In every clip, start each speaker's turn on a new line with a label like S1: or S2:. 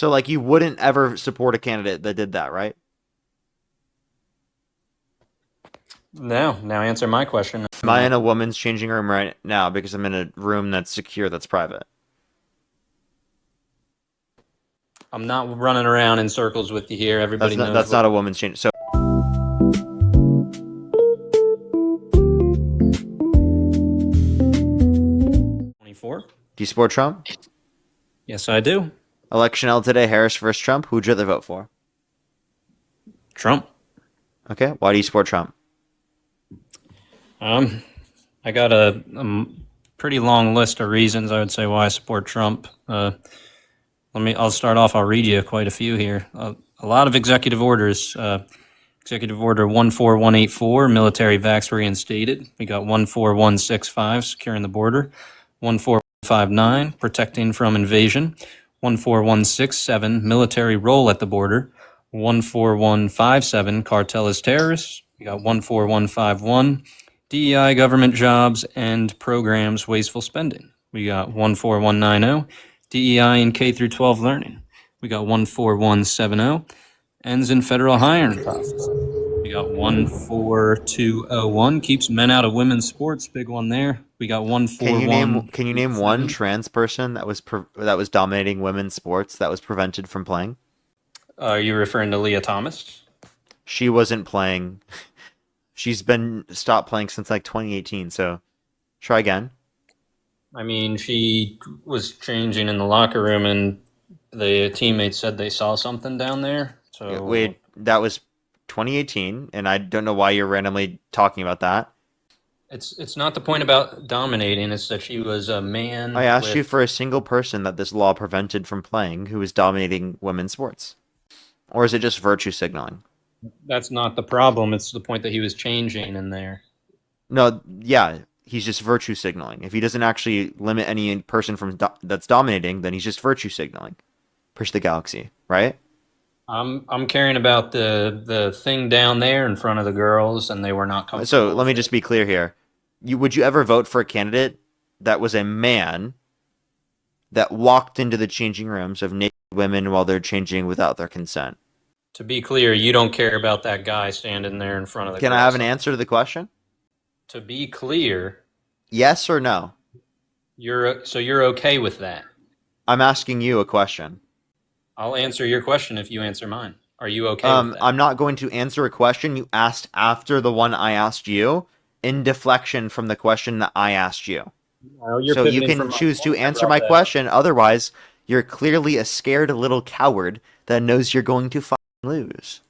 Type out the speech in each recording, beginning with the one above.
S1: So, like, you wouldn't ever support a candidate that did that, right?
S2: No. Now answer my question.
S1: Am I in a woman's changing room right now because I'm in a room that's secure, that's private?
S2: I'm not running around in circles with you here. Everybody knows
S1: that's not a woman's change. So
S2: 24.
S1: Do you support Trump?
S2: Yes, I do.
S1: Election held today, Harris versus Trump. Who'd you rather vote for?
S2: Trump.
S1: Okay. Why do you support Trump?
S2: I got a pretty long list of reasons I would say why I support Trump. I'll start off. I'll read you quite a few here. A lot of executive orders. Executive Order 14184, military vax reinstated. We got 14165, securing the border. 14159, protecting from invasion. 14167, military role at the border. 14157, cartel is terrorists. We got 14151, DEI, government jobs and programs, wasteful spending. We got 14190, DEI in K through 12 learning. We got 14170, ends in federal hiring process. We got 14201, keeps men out of women's sports. Big one there. We got 141.
S1: Can you name one trans person that was dominating women's sports that was prevented from playing?
S2: Are you referring to Leah Thomas?
S1: She wasn't playing. She's been stopped playing since like 2018. So try again.
S2: I mean, she was changing in the locker room, and the teammates said they saw something down there. So
S1: wait, that was 2018, and I don't know why you're randomly talking about that.
S2: It's not the point about dominating. It's that she was a man.
S1: I asked you for a single person that this law prevented from playing who was dominating women's sports. Or is it just virtue signaling?
S2: That's not the problem. It's the point that he was changing in there.
S1: No, yeah, he's just virtue signaling. If he doesn't actually limit any person from that's dominating, then he's just virtue signaling. Push the galaxy, right?
S2: I'm caring about the thing down there in front of the girls, and they were not comfortable.
S1: So let me just be clear here. Would you ever vote for a candidate that was a man that walked into the changing rooms of naked women while they're changing without their consent?
S2: To be clear, you don't care about that guy standing there in front of the girls.
S1: Can I have an answer to the question?
S2: To be clear,
S1: yes or no?
S2: You're okay with that?
S1: I'm asking you a question.
S2: I'll answer your question if you answer mine. Are you okay with that?
S1: I'm not going to answer a question you asked after the one I asked you, in deflection from the question that I asked you.
S2: Well,
S1: so you can choose to answer my question. Otherwise, you're clearly a scared little coward that knows you're going to lose.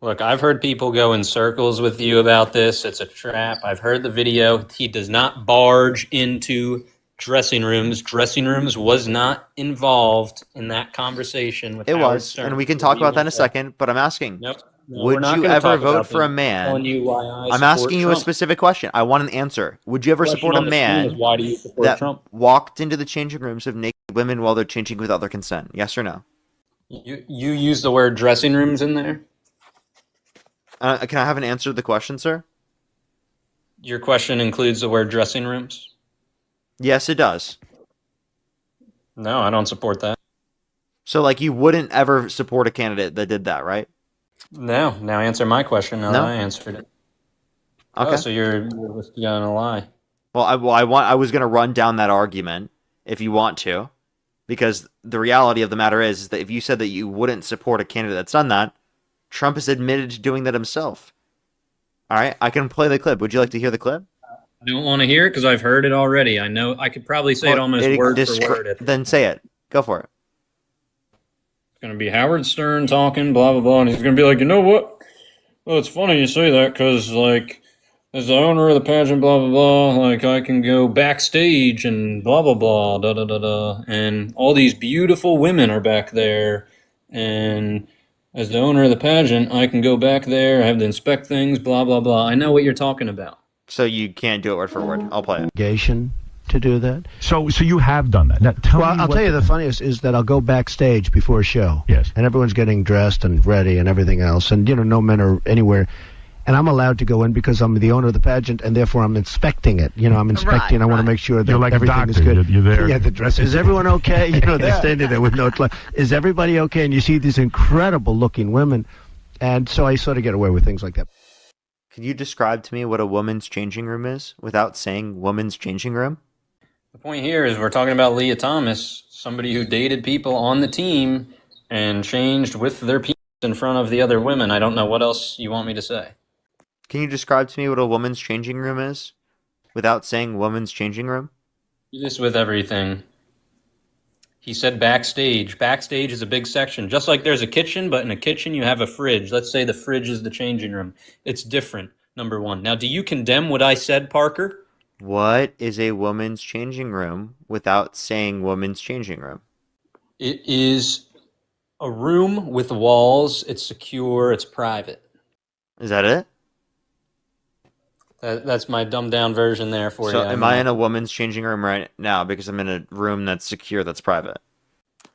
S2: Look, I've heard people go in circles with you about this. It's a trap. I've heard the video. He does not barge into dressing rooms. Dressing rooms was not involved in that conversation with Howard
S1: was,
S2: Stern.
S1: And we can talk about that in a second, but I'm asking.
S2: Nope. No,
S1: would you ever vote for a man? I'm asking you a specific question. I want an answer. Would you ever support a man
S2: why do you support Trump?
S1: Walked into the changing rooms of naked women while they're changing without their consent? Yes or no?
S2: You use the word dressing rooms in there?
S1: Can I have an answer to the question, sir?
S2: Your question includes the word dressing rooms?
S1: Yes, it does.
S2: No, I don't support that.
S1: So, like, you wouldn't ever support a candidate that did that, right?
S2: No. Now answer my question. Now that I answered it.
S1: Okay.
S2: Oh, so you're gonna lie.
S1: Well, I was gonna run down that argument if you want to, because the reality of the matter is that if you said that you wouldn't support a candidate that's done that, Trump has admitted to doing that himself. All right, I can play the clip. Would you like to hear the clip?
S2: I don't want to hear it because I've heard it already. I know I could probably say it almost word for word.
S1: Then say it. Go for it.
S2: It's going to be Howard Stern talking, blah, blah, blah, and he's going to be like, you know what? Well, it's funny you say that because, like, as the owner of the pageant, blah, blah, blah, like, I can go backstage and blah, blah, blah, da, da, da, da, and all these beautiful women are back there, and as the owner of the pageant, I can go back there, I have to inspect things, blah, blah, blah. I know what you're talking about.
S1: So you can't do it word for word. I'll play it.
S3: To do that.
S4: So you have done that. Now,
S3: I'll tell you the funniest is that I'll go backstage before a show.
S4: Yes.
S3: And everyone's getting dressed and ready and everything else. And, no men are anywhere. and I'm allowed to go in because I'm the owner of the pageant, and therefore I'm inspecting it. I'm inspecting. I want to make sure that
S4: You're like a
S3: everything is
S4: doctor.
S3: good.
S4: You're there.
S3: Yeah, the dress. Is everyone okay? They're standing there with no. Is everybody okay? And you see these incredible-looking women, and so I sort of get away with things like that.
S1: Can you describe to me what a woman's changing room is without saying woman's changing room?
S2: The point here is we're talking about Leah Thomas, somebody who dated people on the team and changed with their penis in front of the other women. I don't know what else you want me to say.
S1: Can you describe to me what a woman's changing room is without saying woman's changing room?
S2: Do this with everything. He said backstage. Backstage is a big section. Just like there's a kitchen, but in a kitchen you have a fridge. Let's say the fridge is the changing room. It's different, number one. Now, do you condemn what I said, Parker?
S1: What is a woman's changing room without saying woman's changing room?
S2: It is a room with walls. It's secure. It's private.
S1: Is that it?
S2: That's my dumbed down version there for you.
S1: So am I in a woman's changing room right now because I'm in a room that's secure, that's private?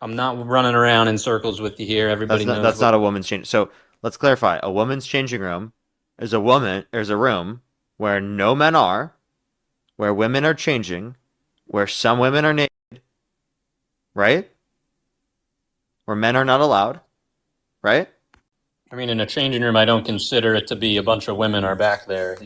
S2: I'm not running around in circles with you here. Everybody knows.
S1: That's not a woman's change. So let's clarify. A woman's changing room is a room where no men are, where women are changing, where some women are naked, right? Where men are not allowed, right?
S2: I mean, in a changing room, I don't consider it to be a bunch of women are back there.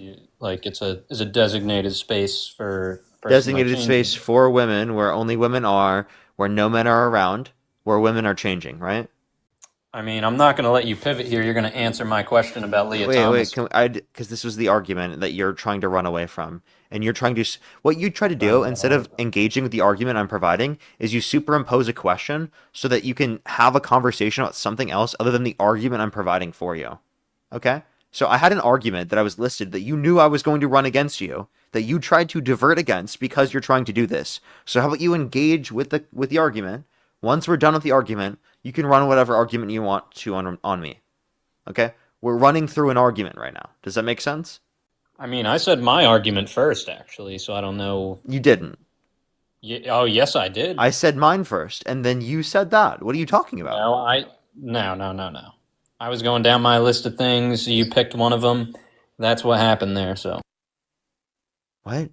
S2: It's a designated space for
S1: Designated space for women where only women are, where no men are around, where women are changing, right?
S2: I mean, I'm not going to let you pivot here. You're going to answer my question about Leah Thomas.
S1: Because this was the argument that you're trying to run away from. And you're trying to, what you try to do, instead of engaging with the argument I'm providing, is you superimpose a question so that you can have a conversation about something else other than the argument I'm providing for you. Okay? So I had an argument that I was listed that you knew I was going to run against you, that you tried to divert against because you're trying to do this. So how about you engage with the argument? Once we're done with the argument, you can run whatever argument you want to on me. Okay? We're running through an argument right now. Does that make sense?
S2: I mean, I said my argument first, actually, so I don't know.
S1: You didn't.
S2: Oh, yes, I did.
S1: I said mine first, and then you said that. What are you talking about?
S2: No. I was going down my list of things. You picked one of them. That's what happened there, so.
S1: What?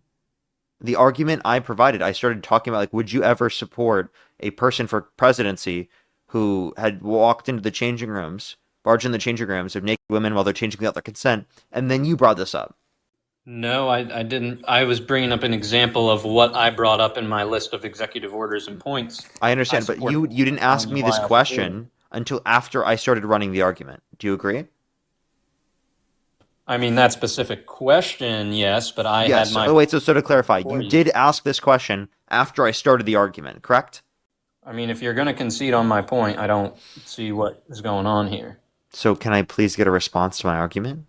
S1: The argument I provided, I started talking about, would you ever support a person for presidency who had walked into the changing rooms, barged in the changing rooms of naked women while they're changing without their consent, and then you brought this up.
S2: No, I didn't. I was bringing up an example of what I brought up in my list of executive orders and points.
S1: I understand, but you didn't ask me this question until after I started running the argument. Do you agree?
S2: I mean, that specific question, yes, but I had my...
S1: Wait, so to clarify, you did ask this question after I started the argument, correct?
S2: I mean, if you're going to concede on my point, I don't see what is going on here.
S1: So can I please get a response to my argument?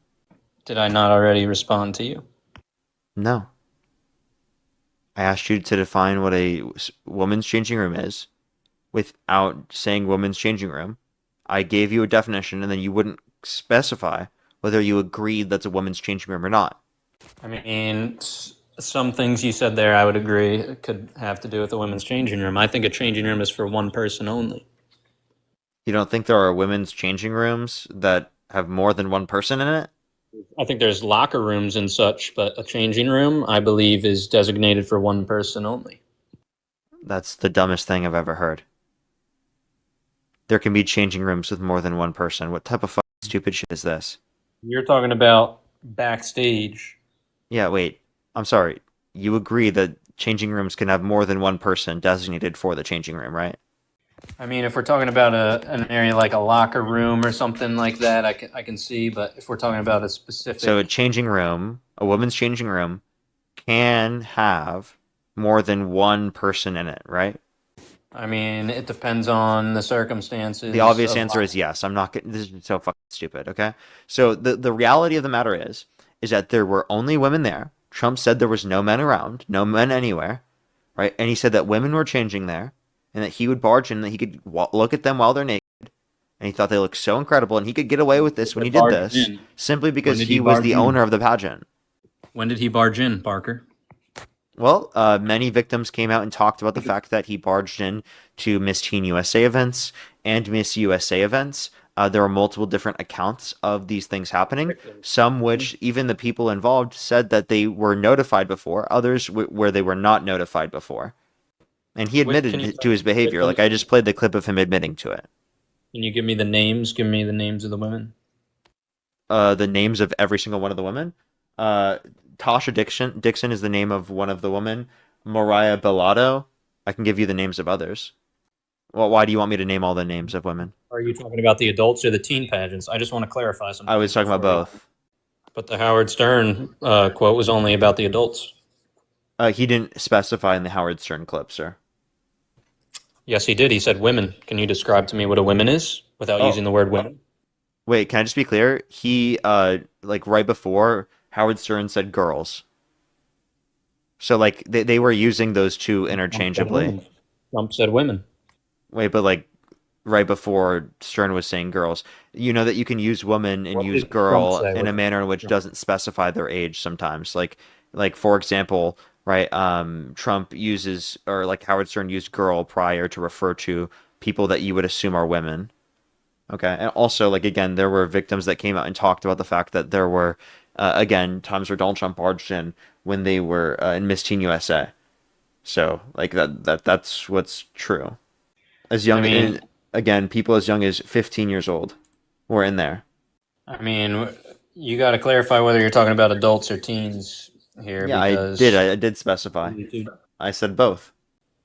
S2: Did I not already respond to you?
S1: No. I asked you to define what a woman's changing room is without saying woman's changing room. I gave you a definition, and then you wouldn't specify whether you agreed that's a woman's changing room or not.
S2: I mean, some things you said there I would agree it could have to do with a women's changing room. I think a changing room is for one person only.
S1: You don't think there are women's changing rooms that have more than one person in it?
S2: I think there's locker rooms and such, but a changing room, I believe, is designated for one person only.
S1: That's the dumbest thing I've ever heard. There can be changing rooms with more than one person. What type of fucking stupid shit is this?
S2: You're talking about backstage.
S1: Yeah, wait. I'm sorry. You agree that changing rooms can have more than one person designated for the changing room, right?
S2: I mean, if we're talking about an area like a locker room or something like that, I can see. But if we're talking about a specific...
S1: So a changing room, a woman's changing room, can have more than one person in it, right?
S2: I mean, it depends on the circumstances.
S1: The obvious answer is yes. I'm not getting... This is so fucking stupid, okay? So the reality of the matter is that there were only women there. Trump said there was no men around, no men anywhere, right? And he said that women were changing there, and that he would barge in, that he could look at them while they're naked, and he thought they looked so incredible, and he could get away with this when he did this, simply because he was the owner of the pageant.
S2: When did he barge in, Parker?
S1: Well, many victims came out and talked about the fact that he barged in to Miss Teen USA events and Miss USA events There were multiple different accounts of these things happening, some which even the people involved said that they were notified before, others where they were not notified before. And he
S2: Can you
S1: admitted to his
S2: tell me
S1: behavior. Like, I just played the clip of him admitting to it.
S2: Can you give me the names? Give me the names of the women.
S1: The names of every single one of the women. Tasha Dixon is the name of one of the women. Mariah Bellado. I can give you the names of others. Well, why do you want me to name all the names of women?
S2: Are you talking about the adults or the teen pageants? I just want to clarify something.
S1: I was talking about both.
S2: But the Howard Stern quote was only about the adults.
S1: He didn't specify in the Howard Stern clip, sir.
S2: Yes, he did. He said women. Can you describe to me what a woman is without using the word women?
S1: Wait, can I just be clear? He, like, right before, Howard Stern said girls. So, like, they were using those two interchangeably.
S2: Trump said women.
S1: Wait, but, like, right before Stern was saying girls. You know that you can use woman and
S2: What
S1: use
S2: did
S1: girl
S2: Trump say?
S1: in a manner in which doesn't specify their age sometimes. Like for example, right, Trump uses, or like Howard Stern used girl prior to refer to people that you would assume are women. Okay, and also, like, again, there were victims that came out and talked about the fact that there were, again, times where Donald Trump barged in when they were in Miss Teen USA. So, like, that's what's true. As young, again, people as young as 15 years old were in there.
S2: I mean, you got to clarify whether you're talking about adults or teens here.
S1: Yeah,
S2: because
S1: I did specify. I said both.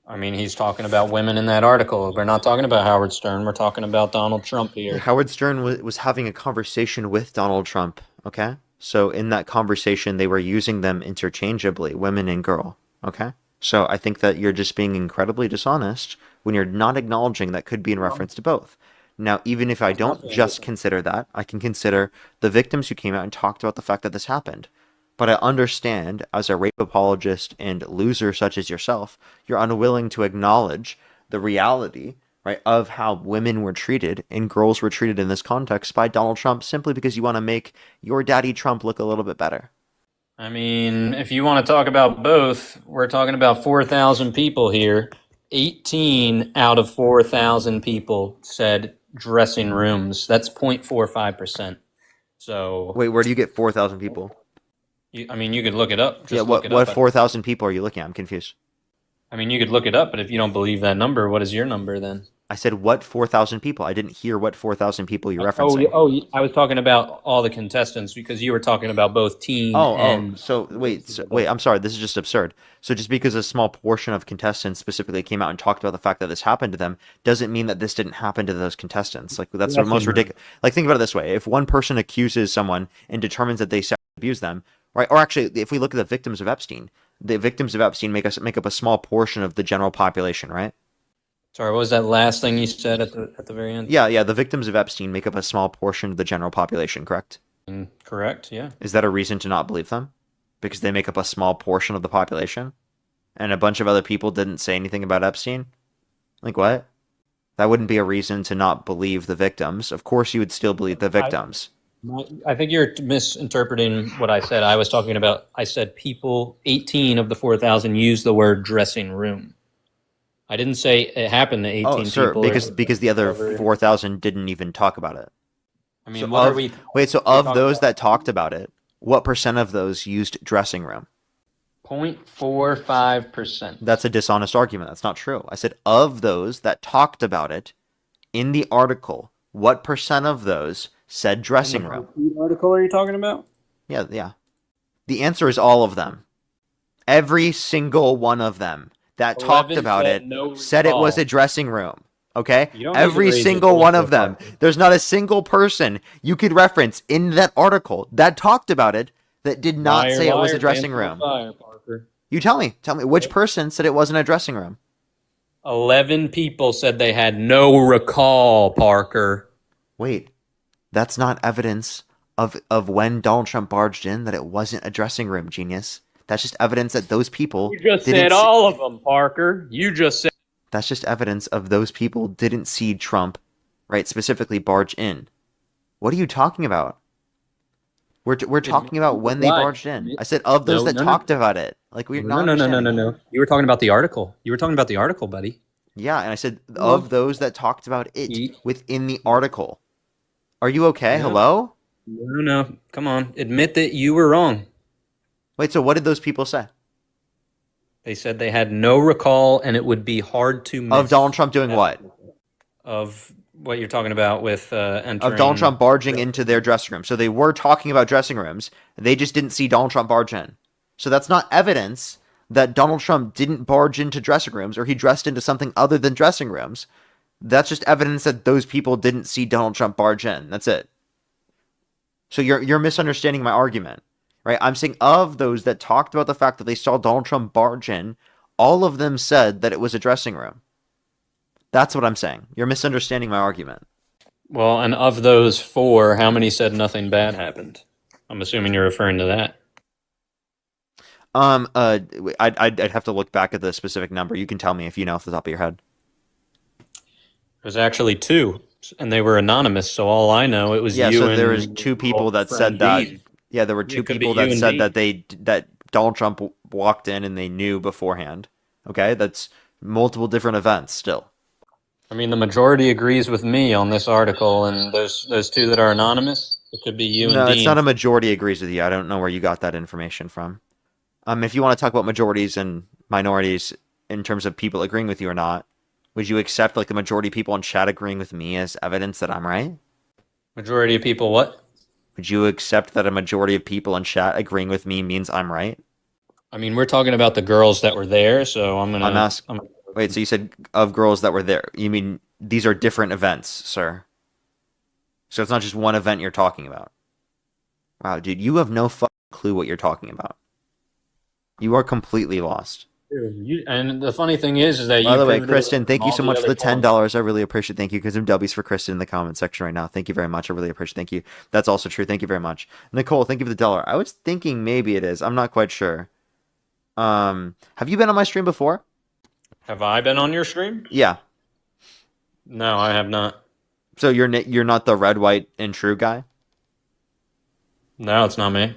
S2: I mean, he's talking about women in that article. We're not talking about Howard Stern. We're talking about Donald Trump here.
S1: Howard Stern was having a conversation with Donald Trump, okay? So in that conversation, they were using them interchangeably, women and girl, okay? So I think that you're just being incredibly dishonest when you're not acknowledging that could be in reference to both. Now, even if I don't just consider that, I can consider the victims who came out and talked about the fact that this happened. But I understand, as a rape apologist and loser such as yourself, you're unwilling to acknowledge the reality, right, of how women were treated and girls were treated in this context by Donald Trump simply because you want to make your daddy Trump look a little bit better.
S2: I mean, if you want to talk about both, we're talking about 4,000 people here. 18 out of 4,000 people said dressing rooms. That's 0.45%. So,
S1: Wait, where do you get 4,000 people?
S2: I mean, you could look it up.
S1: Yeah, what 4,000 people are you looking at? I'm confused.
S2: I mean, you could look it up, but if you don't believe that number, what is your number then?
S1: I said what 4,000 people? I didn't hear what 4,000 people you're referencing.
S2: I was talking about all the contestants because you were talking about both teen and...
S1: So wait, I'm sorry, this is just absurd. So just because a small portion of contestants specifically came out and talked about the fact that this happened to them doesn't mean that this didn't happen to those contestants. Like, that's the most ridiculous. Like, think about it this way. If one person accuses someone and determines that they sexually abused them, right? Or actually, if we look at the victims of Epstein, the victims of Epstein make up a small portion of the general population, right?
S2: Sorry, what was that last thing you said at the very end?
S1: Yeah, the victims of Epstein make up a small portion of the general population, correct?
S2: Correct, yeah.
S1: Is that a reason to not believe them? Because they make up a small portion of the population? And a bunch of other people didn't say anything about Epstein? Like, what? That wouldn't be a reason to not believe the victims. Of course you would still believe the victims.
S2: I think you're misinterpreting what I said. I said people, 18 of the 4,000 used the word dressing room. I didn't say it happened to 18 people.
S1: Oh, sir, because the other 4,000 didn't even talk about it.
S2: I mean,
S1: so of those that talked about it, what percent of those used dressing room?
S2: 0.45%.
S1: That's a dishonest argument. That's not true. I said of those that talked about it in the article, what percent of those said dressing room?
S2: What article are you talking about?
S1: Yeah. The answer is all of them. Every single one of them that talked about it said it was a dressing room. Okay? Every single one of them. There's not a single person you could reference in that article that talked about it that did not say it was a dressing room. You tell me which person said it wasn't a dressing room?
S2: 11 people said they had no recall, Parker.
S1: Wait, that's not evidence of when Donald Trump barged in that it wasn't a dressing room, genius. That's just evidence that those people...
S2: You just said all of them, Parker. You just said...
S1: That's just evidence of those people didn't see Trump, right, specifically barge in. What are you talking about? We're talking about when they barged in. I said of those that talked about it. Like, we're not...
S2: No. You were talking about the article. You were talking about the article, buddy.
S1: Yeah, and I said of those that talked about it within the article. Are you okay?
S2: No.
S1: Hello?
S2: No. Come on. Admit that you were wrong.
S1: Wait, so what did those people say?
S2: They said they had no recall and it would be hard to miss.
S1: Of Donald Trump doing what?
S2: Of what you're talking about with entering.
S1: Of Donald Trump barging into their dressing room. So they were talking about dressing rooms. They just didn't see Donald Trump barge in. So that's not evidence that Donald Trump didn't barge into dressing rooms or he dressed into something other than dressing rooms. That's just evidence that those people didn't see Donald Trump barge in. That's it. So you're misunderstanding my argument, right? I'm saying of those that talked about the fact that they saw Donald Trump barge in, all of them said that it was a dressing room. That's what I'm saying. You're misunderstanding my argument.
S2: Well, and of those 4, how many said nothing bad happened? I'm assuming you're referring to that.
S1: I'd have to look back at the specific number. You can tell me if you know off the top of your head.
S2: There's actually 2, and they were anonymous. So all I know, it was
S1: Yeah,
S2: you
S1: so
S2: and
S1: there was 2 people that said that.
S2: Dean.
S1: Yeah, there were 2
S2: It could be
S1: people that
S2: you and
S1: said
S2: Dean.
S1: that Donald Trump walked in and they knew beforehand. Okay, that's multiple different events still.
S2: I mean, the majority agrees with me on this article, and those 2 that are anonymous, it could be you
S1: No,
S2: and Dean.
S1: it's not a majority agrees with you. I don't know where you got that information from. If you want to talk about majorities and minorities in terms of people agreeing with you or not, would you accept like the majority of people in chat agreeing with me as evidence that I'm right?
S2: Majority of people, what?
S1: Would you accept that a majority of people in chat agreeing with me means I'm right?
S2: I mean, we're talking about the girls that were there, so I'm gonna.
S1: I'm asking. Wait, so you said of girls that were there. You mean these are different events, sir? So it's not just one event you're talking about. Wow, dude, you have no fucking clue what you're talking about. You are completely lost.
S2: And the funny thing is that
S1: By
S2: you.
S1: the way,
S2: pivoted
S1: Kristen, thank you
S2: all
S1: so much for the
S2: other
S1: $10. I really appreciate it. Thank you. Because some W's for Kristen in the comment section right now. Thank you very much. I really appreciate it. Thank you. That's also true. Thank you very much. Nicole, thank you for the dollar. I was thinking maybe it is. I'm not quite sure. Have you been on my stream before?
S2: Have I been on your stream?
S1: Yeah.
S2: No, I have not.
S1: So you're not the red, white, and true guy?
S2: No, it's not me.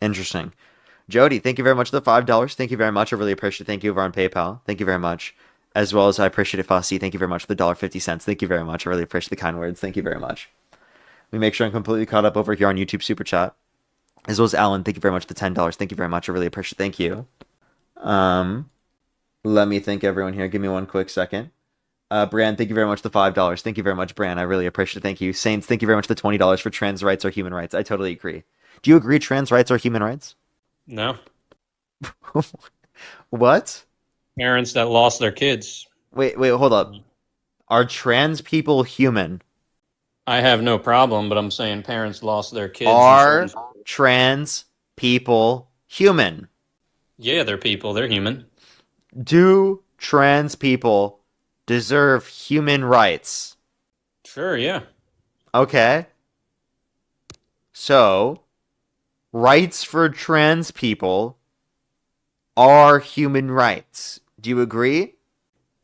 S1: Interesting. Jody, thank you very much for the $5. Thank you very much. I really appreciate it. Thank you over on PayPal. Thank you very much. As well as I appreciate it, Fossey. Thank you very much for the $1.50. Thank you very much. I really appreciate the kind words. Thank you very much. Let me make sure I'm completely caught up over here on YouTube Super Chat. As well as Alan, thank you very much for the $10. Thank you very much. I really appreciate it. Thank you. Let me thank everyone here. Give me one quick second. Bran, thank you very much for the $5. Thank you very much, Bran. I really appreciate it. Thank you. Saints, thank you very much for the $20 for trans rights or human rights. I totally agree. Do you agree trans rights are human rights?
S2: No.
S1: What?
S2: Parents that lost their kids.
S1: Wait, hold up. Are trans people human?
S2: I have no problem, but I'm saying parents lost their kids.
S1: Are trans people human?
S2: Yeah, they're people. They're human.
S1: Do trans people deserve human rights?
S2: Sure, yeah.
S1: Okay. So, rights for trans people are human rights. Do you agree?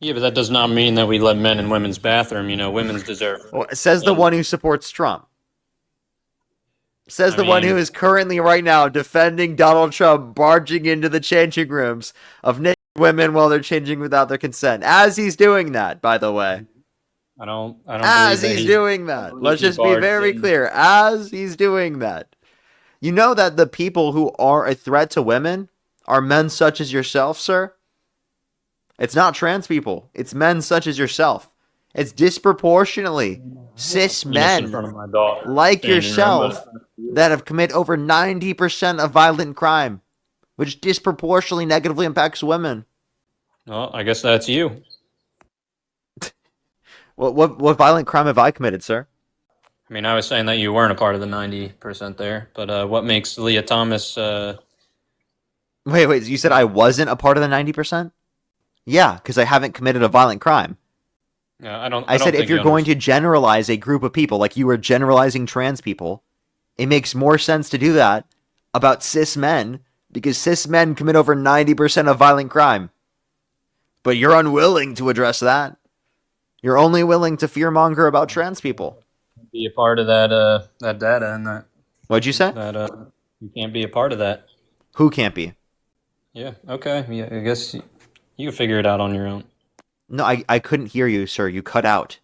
S2: Yeah, but that does not mean that we let men in women's bathroom. You know, women's deserve.
S1: Well, says the one who supports Trump. Says the one who is currently right now defending Donald Trump barging into the changing rooms of naked women while they're changing without their consent. As he's doing that, by the way.
S2: I don't.
S1: As he's doing that. Let's just be very clear. As he's doing that. You know that the people who are a threat to women are men such as yourself, sir? It's not trans people. It's men such as yourself. It's disproportionately cis men like yourself that have committed over 90% of violent crime, which disproportionately negatively impacts women.
S2: Well, I guess that's you.
S1: What violent crime have I committed, sir?
S2: I mean, I was saying that you weren't a part of the 90% there, but what makes Leah Thomas...
S1: Wait, you said I wasn't a part of the 90%? Yeah, because I haven't committed a violent crime.
S2: I
S1: said if you're going to generalize a group of people, like you were generalizing trans people, it makes more sense to do that about cis men, because cis men commit over 90% of violent crime. But you're unwilling to address that. You're only willing to fearmonger about trans people.
S2: Be a part of that data and that.
S1: What'd you say?
S2: That you can't be a part of that.
S1: Who can't be?
S2: Yeah. Okay. Yeah. I guess you can figure it out on your own.
S1: No, I couldn't hear you, sir. You cut out.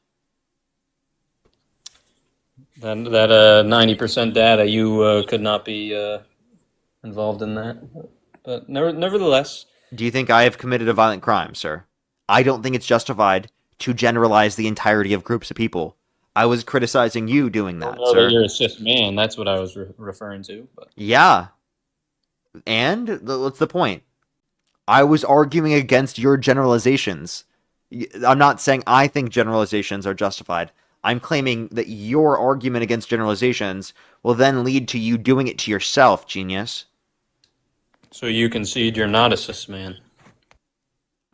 S2: That 90% data, you could not be involved in that. But nevertheless,
S1: Do you think I have committed a violent crime, sir? I don't think it's justified to generalize the entirety of groups of people. I was criticizing you doing
S2: I don't
S1: that,
S2: know that
S1: sir.
S2: you're a cis man. That's what I was referring to. But
S1: Yeah. And what's the point? I was arguing against your generalizations. I'm not saying I think generalizations are justified. I'm claiming that your argument against generalizations will then lead to you doing it to yourself, genius.
S2: so you concede you're not a cis man.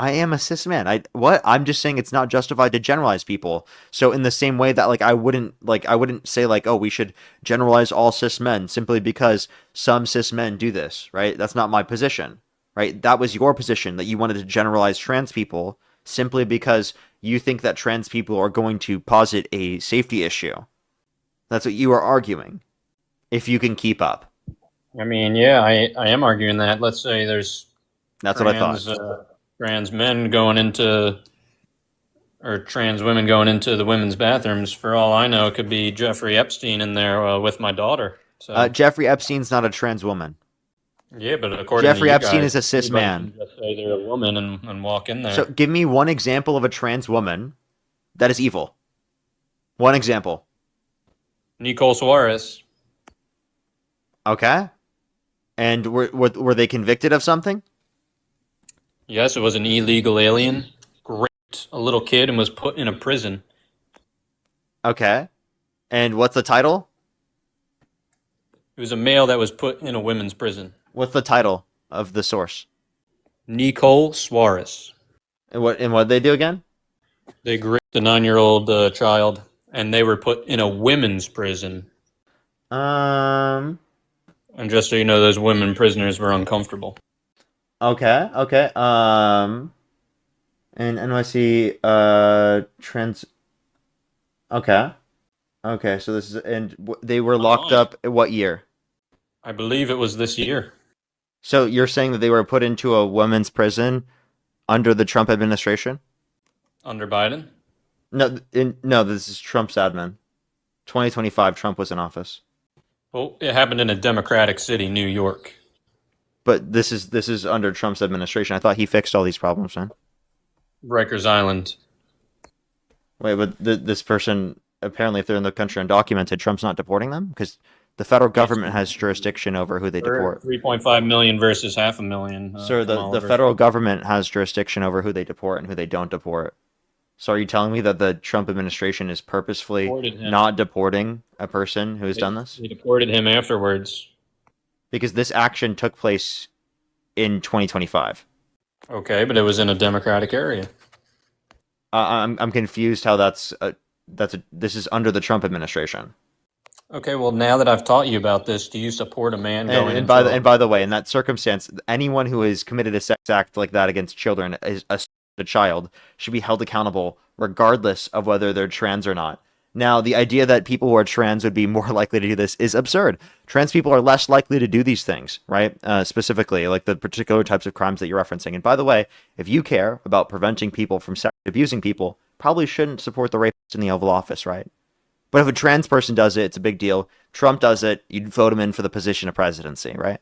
S1: I am a cis man. I'm just saying it's not justified to generalize people. So in the same way that I wouldn't say oh, we should generalize all cis men simply because some cis men do this, right? That's not my position, right? That was your position, that you wanted to generalize trans people simply because you think that trans people are going to posit a safety issue. That's what you are arguing. If you can keep up.
S2: I mean, yeah, I am arguing that. Let's say there's
S1: That's what I thought.
S2: Trans men going into, or trans women going into the women's bathrooms. For all I know, it could be Jeffrey Epstein in there with my daughter. So
S1: Jeffrey Epstein's not a trans woman.
S2: yeah, but according
S1: Jeffrey
S2: to you
S1: Epstein
S2: guys,
S1: is a cis
S2: anybody
S1: man.
S2: can just say they're a woman and walk in there.
S1: So give me one example of a trans woman that is evil. One example.
S2: Nicole Suarez.
S1: Okay. And were they convicted of something?
S2: Yes, it was an illegal alien, raped a little kid and was put in a prison.
S1: Okay. And what's the title?
S2: It was a male that was put in a women's prison.
S1: What's the title of the source?
S2: Nicole Suarez.
S1: And what did they do again?
S2: They raped a 9-year-old child, and they were put in a women's prison.
S1: Um.
S2: And just so you know, those women prisoners were uncomfortable.
S1: Okay. Okay. And NYC trans. Okay. Okay. So this is they were locked up in what year?
S2: I believe it was this year.
S1: So you're saying that they were put into a women's prison under the Trump administration?
S2: Under Biden?
S1: No, no. This is Trump's admin. 2025. Trump was in office.
S2: Well, it happened in a Democratic city, New York.
S1: But this is under Trump's administration. I thought he fixed all these problems, man.
S2: Rikers Island.
S1: Wait, but this person, apparently if they're in the country undocumented, Trump's not deporting them? Because the federal government has jurisdiction over who they deport.
S2: 3.5 million versus 500,000.
S1: Sir, the federal government has jurisdiction over who they deport and who they don't deport. So are you telling me that the Trump administration is purposefully not deporting a person who has done this?
S2: They deported him afterwards.
S1: Because this action took place in 2025.
S2: Okay, but it was in a Democratic area.
S1: I'm confused how this is under the Trump administration.
S2: Okay, well, now that I've taught you about this, do you support a man going
S1: And
S2: into
S1: by the way, in that circumstance, anyone who has committed a sex act like that against children, a child, should be held accountable regardless of whether they're trans or not. Now, the idea that people who are trans would be more likely to do this is absurd. Trans people are less likely to do these things, right? Specifically, like the particular types of crimes that you're referencing. And by the way, if you care about preventing people from sexually abusing people, probably shouldn't support the rapist in the Oval Office, right? But if a trans person does it, it's a big deal. Trump does it, you'd vote him in for the position of presidency, right?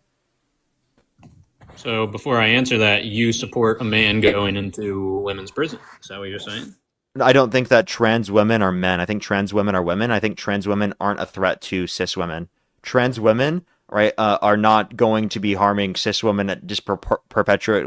S2: So before I answer that, you support a man going into women's prison. Is that what you're saying?
S1: I don't think that trans women are men. I think trans women are women. I think trans women aren't a threat to cis women. Trans women, right, are not going to be harming cis women at disproportionate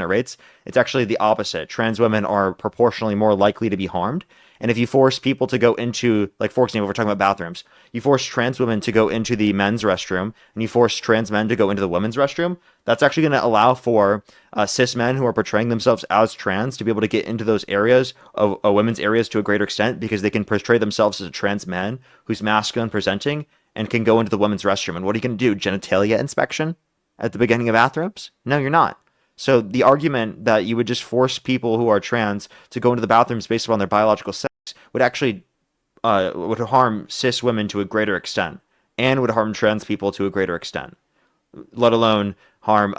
S1: rates. It's actually the opposite. Trans women are proportionally more likely to be harmed. And if you force people to go into, like, for example, we're talking about bathrooms, you force trans women to go into the men's restroom and you force trans men to go into the women's restroom, that's actually going to allow for cis men who are portraying themselves as trans to be able to get into those areas of women's areas to a greater extent because they can portray themselves as a trans man who's masculine presenting and can go into the women's restroom. And what are you going to do? Genitalia inspection at the beginning of bathrooms? No, you're not. So the argument that you would just force people who are trans to go into the bathrooms based upon their biological sex would actually would harm cis women to a greater extent and would harm trans people to a greater extent, let alone harm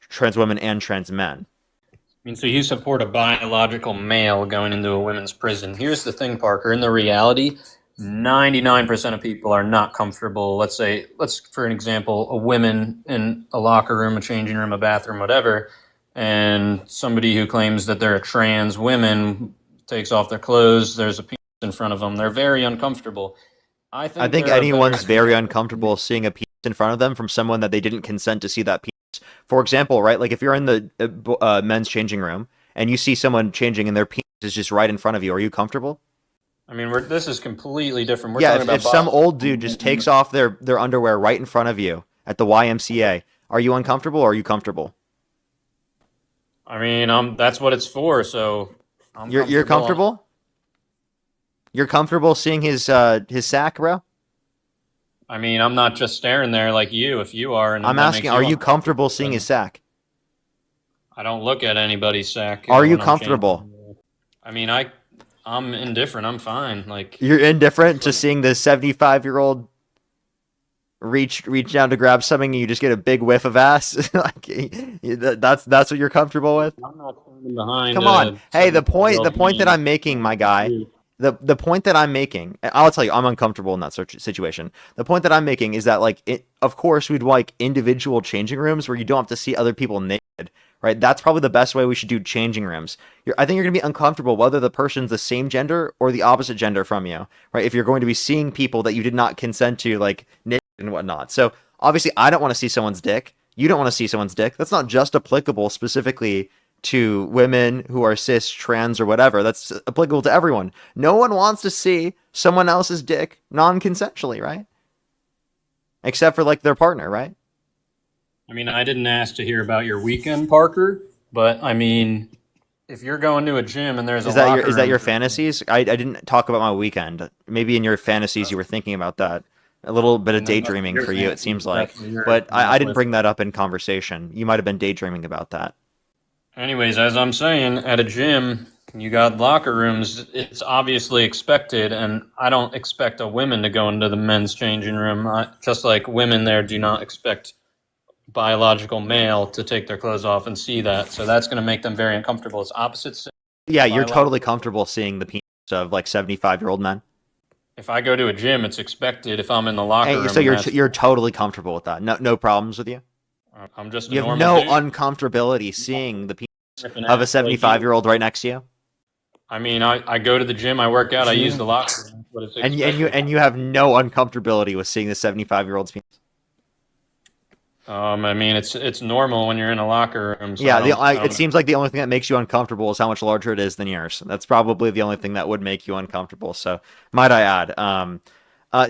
S1: trans women and trans men.
S2: I mean, so you support a biological male going into a women's prison. Here's the thing, Parker. In the reality, 99% of people are not comfortable. Let's for an example, a woman in a locker room, a changing room, a bathroom, whatever, and somebody who claims that they're a trans woman takes off their clothes, there's a penis in front of them. They're very uncomfortable.
S1: I think
S2: there are
S1: anyone's
S2: better-
S1: very uncomfortable seeing a penis in front of them from someone that they didn't consent to see that penis. For example, right? Like if you're in the men's changing room and you see someone changing and their penis is just right in front of you, are you comfortable?
S2: I mean, this is completely different. We're
S1: Yeah,
S2: talking about
S1: if some old dude just takes off their underwear right in front of you at the YMCA, are you uncomfortable or are you comfortable?
S2: I mean, that's what it's for. So
S1: You're comfortable? You're comfortable seeing his sack, bro?
S2: I mean, I'm not just staring there like you. If you are, and
S1: I'm
S2: that
S1: asking,
S2: makes
S1: are you
S2: uncomfortable,
S1: comfortable seeing his sack?
S2: I don't look at anybody's sack.
S1: Are you
S2: when I'm
S1: comfortable?
S2: changing. I mean, I'm indifferent. I'm fine. Like
S1: You're indifferent to seeing the 75-year-old reach down to grab something and you just get a big whiff of ass? Like that's what you're comfortable with?
S2: I'm not standing behind.
S1: Come on. Hey, the point that I'm making, my guy, the point that I'm making, I'll tell you, I'm uncomfortable in that situation. The point that I'm making is that, like, of course, we'd like individual changing rooms where you don't have to see other people naked, right? That's probably the best way we should do changing rooms. I think you're going to be uncomfortable whether the person's the same gender or the opposite gender from you, right? If you're going to be seeing people that you did not consent to, like, naked and whatnot. So, obviously, I don't want to see someone's dick. You don't want to see someone's dick. That's not just applicable specifically to women who are cis, trans, or whatever. That's applicable to everyone. No one wants to see someone else's dick non-consensually, right? Except for, like, their partner, right?
S2: I mean, I didn't ask to hear about your weekend, Parker, but I mean, if you're going to a gym and there's
S1: Is that your fantasies? I didn't talk about my weekend. Maybe in your fantasies you were thinking about that. A little bit of daydreaming for you, it seems like. But I didn't bring that up in conversation. You might have been daydreaming about that.
S2: Anyways, as I'm saying, at a gym, you got locker rooms. It's obviously expected, and I don't expect a woman to go into the men's changing room. Just like women there do not expect biological male to take their clothes off and see that. So that's going to make them very uncomfortable. It's opposite.
S1: Yeah, you're totally comfortable seeing the penis of like 75-year-old men.
S2: If I go to a gym, it's expected. If I'm in the locker room,
S1: so you're totally comfortable with that. No problems with you.
S2: I'm just.
S1: You have no uncomfortability seeing the penis of a 75-year-old right next to you.
S2: I mean, I go to the gym, I work out, I use the locker room. But it's
S1: and you have no uncomfortability with seeing the 75-year-old's penis.
S2: I mean, it's normal when you're in a locker room. So
S1: yeah, it seems like the only thing that makes you uncomfortable is how much larger it is than yours. That's probably the only thing that would make you uncomfortable. So, might I add?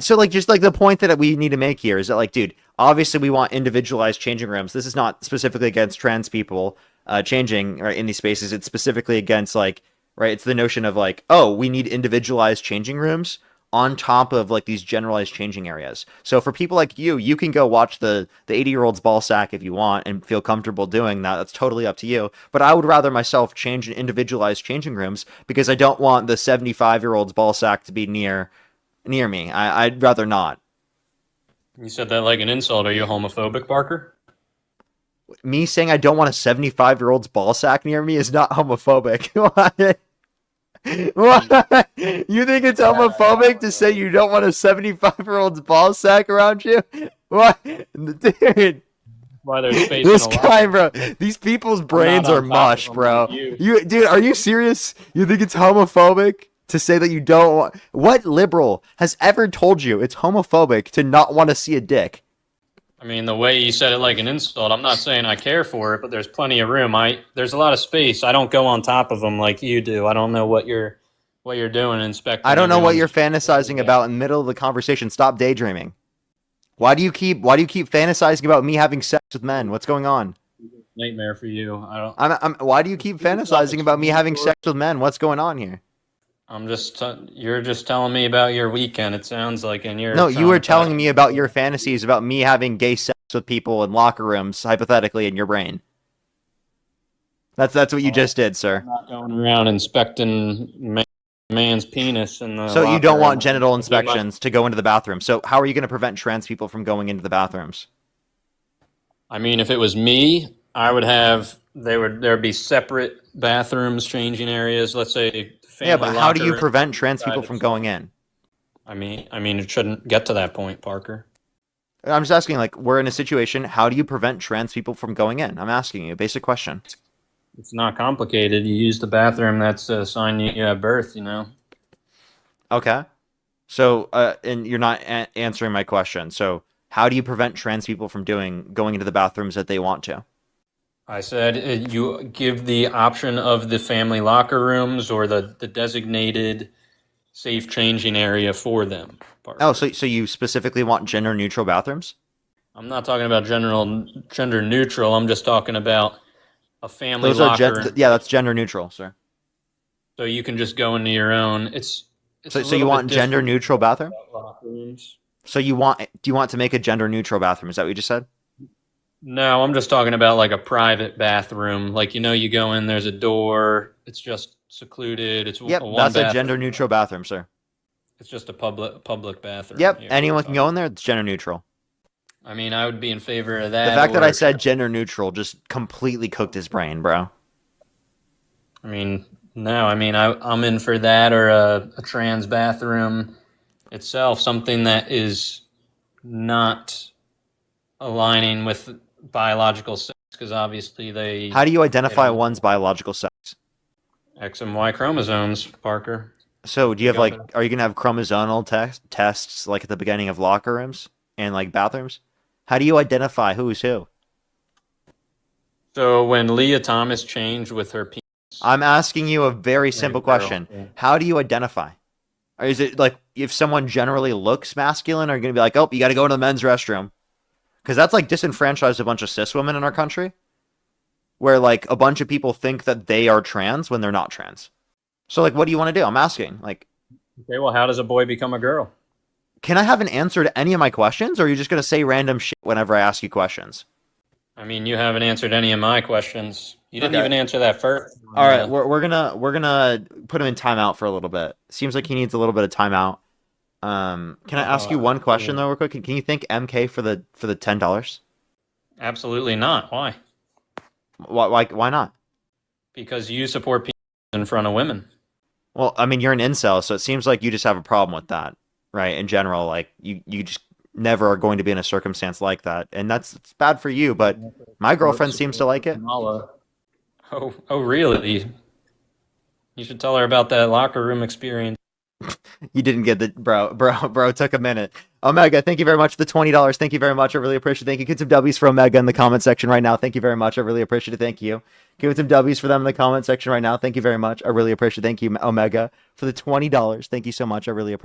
S1: So, like, just like the point that we need to make here is that, like, dude, obviously we want individualized changing rooms. This is not specifically against trans people changing right, in these spaces. It's specifically against, like, right? It's the notion of, like, oh, we need individualized changing rooms on top of, like, these generalized changing areas. So for people like you can go watch the 80-year-old's ball sack if you want and feel comfortable doing that. That's totally up to you. But I would rather myself change in individualized changing rooms because I don't want the 75-year-old's ball sack to be near me. I'd rather not.
S2: You said that like an insult. Are you homophobic, Parker?
S1: Me saying I don't want a 75-year-old's ball sack near me is not homophobic. What? You think it's homophobic to say you don't want a 75-year-old's ball sack around you? What? Dude.
S2: Why there's space
S1: This
S2: in a
S1: guy, bro. These people's brains are mush, bro. Dude, are you serious? You think it's homophobic to say that you don't want... What liberal has ever told you it's homophobic to not want to see a dick?
S2: I mean, the way you said it like an insult, I'm not saying I care for it, but there's plenty of room. There's a lot of space. I don't go on top of them like you do. I don't know what you're doing inspecting.
S1: I don't know what you're fantasizing about in the middle of the conversation. Stop daydreaming. Why do you keep fantasizing about me having sex with men? What's going on?
S2: Nightmare for you.
S1: Why do you keep fantasizing about me having sex with men? What's going on here?
S2: You're just telling me about your weekend. It sounds like, and you're
S1: no. You were telling me about your fantasies about me having gay sex with people in locker rooms, hypothetically, in your brain. That's what you just did, sir.
S2: I'm not going around inspecting man's penis in the.
S1: So you don't want genital inspections to go into the bathroom. So how are you going to prevent trans people from going into the bathrooms?
S2: I mean, if it was me, I would have. There'd be separate bathrooms, changing areas. Let's say.
S1: Yeah, but how do you prevent trans people from going in?
S2: I mean, it shouldn't get to that point, Parker.
S1: I'm just asking, like, we're in a situation, how do you prevent trans people from going in? I'm asking you a basic question.
S2: It's not complicated. You use the bathroom that's assigned you at birth, you know?
S1: Okay. So, and you're not answering my question. So, how do you prevent trans people from going into the bathrooms that they want to?
S2: I said you give the option of the family locker rooms or the designated safe changing area for them, Parker.
S1: Oh, so you specifically want gender neutral bathrooms?
S2: I'm not talking about gender neutral. I'm just talking about a family
S1: Those are
S2: locker room.
S1: yeah, that's gender neutral, sir.
S2: So you can just go into your own. It's
S1: So
S2: a
S1: you
S2: little
S1: want
S2: bit
S1: gender
S2: different
S1: neutral bathroom?
S2: about locker rooms.
S1: So do you want to make a gender neutral bathroom? Is that what you just said?
S2: No, I'm just talking about like a private bathroom. Like, you know, you go in, there's a door. It's just secluded. It's
S1: Yep,
S2: a one
S1: that's a
S2: bathroom.
S1: gender neutral bathroom, sir.
S2: It's just a public bathroom.
S1: Yep,
S2: Yeah.
S1: anyone can go in there. It's gender neutral.
S2: I mean, I would be in favor of that.
S1: The fact that I
S2: or-
S1: said gender neutral just completely cooked his brain, bro.
S2: I mean, no, I mean, I'm in for that or a trans bathroom itself, something that is not aligning with biological sex, because obviously they
S1: How do you identify
S2: don't-
S1: one's biological sex?
S2: X and Y chromosomes, Parker.
S1: So do you have
S2: got
S1: like, are you gonna have chromosomal tests like at the beginning of locker rooms and like bathrooms? How do you identify who's who?
S2: So when Leah Thomas changed with her penis,
S1: I'm asking you a very simple
S2: girl,
S1: question.
S2: yeah.
S1: How do you identify? Or is it like if someone generally looks masculine, are you gonna be like, oh, you got to go to the men's restroom? Because that's like disenfranchised a bunch of cis women in our country, where like a bunch of people think that they are trans when they're not trans. So like, what do you want to do? I'm asking. Like,
S2: okay, well, how does a boy become a girl?
S1: can I have an answer to any of my questions, or are you just gonna say random shit whenever I ask you questions?
S2: I mean, you haven't answered any of my questions. You didn't
S1: Okay.
S2: even answer that first.
S1: All right, we're gonna put him in timeout for a little bit. Seems like he needs a little bit of timeout. Can I ask you one question though, real quick? Can you thank MK for the $10?
S2: Absolutely not. Why?
S1: Why not?
S2: Because you support penis in front of women.
S1: Well, I mean, you're an incel, so it seems like you just have a problem with that, right? In general, like you just never are going to be in a circumstance like that, and it's bad for you. But my girlfriend seems to like it.
S2: Oh, really? You should tell her about that locker room experience.
S1: You didn't get the bro. Took a minute. Omega, thank you very much for the $20. Thank you very much. I really appreciate it. Thank you. Get some W's for Omega in the comment section right now. Thank you very much. I really appreciate it. Thank you. Give some W's for them in the comment section right now. Thank you very much. I really appreciate it. Thank you, Omega, for the $20. Thank you so much. I really appreciate it.